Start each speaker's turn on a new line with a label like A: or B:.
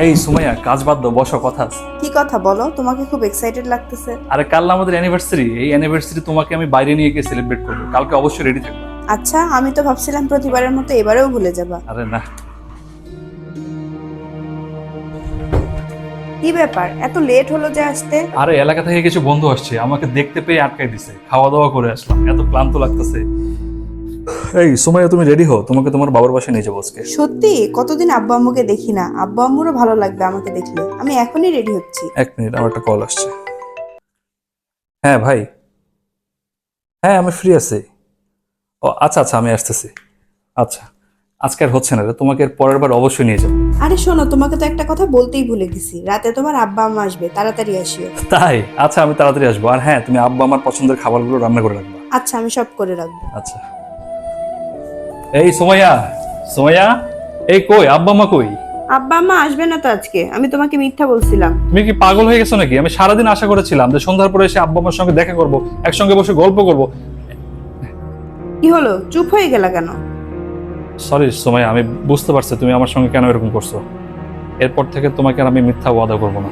A: এই সুমাইয়া, কাজ বাদ দাও, বসো, কথা আছে।
B: কি কথা বলো? তোমাকে খুব এক্সাইটেড লাগতেছে।
A: আরে কাল আমাদের অ্যানিভার্সারি, এই অ্যানিভার্সারি তোমাকে আমি বাইরে নিয়ে গিয়ে সেলিব্রেট করবো, কালকে অবশ্যই রেডি থাকবে।
B: আচ্ছা, আমি তো ভাবছিলাম প্রতিবারের মতো এবারেও ভুলে যাবা।
A: আরে না।
B: কি ব্যাপার, এত লেট হলো যে আসতে?
A: আরে এলাকা থেকে কিছু বন্ধু আসছে, আমাকে দেখতে পেয়ে আটকাই দিছে, খাওয়া দাওয়া করে আসলাম, এত ক্লান্ত লাগতেছে। এই সুমাইয়া, তুমি রেডি হও, তোমাকে তোমার বাবার বাসায় নিয়ে যাবো আজকে।
B: সত্যি? কতদিন আব্বু আম্মুকে দেখি না, আব্বু আম্মুরও ভালো লাগবে আমাকে দেখলে। আমি এখনই রেডি হচ্ছি।
A: এক মিনিট, আমার একটা কল আসছে। হ্যাঁ ভাই, হ্যাঁ আমি ফ্রি আছি। ও আচ্ছা আচ্ছা, আমি আসতেছি। আচ্ছা, আজকে আর হচ্ছে না রে, তোমাকে এর পরের বার অবশ্যই নিয়ে যাবো।
B: আরে শোনো, তোমাকে তো একটা কথা বলতেই ভুলে গেছি, রাতে তোমার আব্বা আম্মা আসবে, তাড়াতাড়ি আসিও।
A: তাই? আচ্ছা, আমি তাড়াতাড়ি আসবো। আর হ্যাঁ, তুমি আব্বা আমার পছন্দের খাবারগুলো রান্না করে রাখবা।
B: আচ্ছা, আমি সব করে রাখবো।
A: আচ্ছা। এই সুমাইয়া, সুমাইয়া, এই কই আব্বা মা কই?
B: আব্বা আম্মা আসবে না তো আজকে, আমি তোমাকে মিথ্যা বলছিলাম।
A: তুমি কি পাগল হয়ে গেছো নাকি? আমি সারাদিন আশা করেছিলাম যে সন্ধ্যার পরে এসে আব্বা আমার সঙ্গে দেখা করব, একসঙ্গে বসে গল্প করব।
B: কি হলো, চুপ হয়ে গেলা কেন?
A: সরি সুমাইয়া, আমি বুঝতে পারছি তুমি আমার সঙ্গে কেন এরকম করছো। এরপর থেকে তোমাকে আর আমি মিথ্যা ওয়াদা করবো না।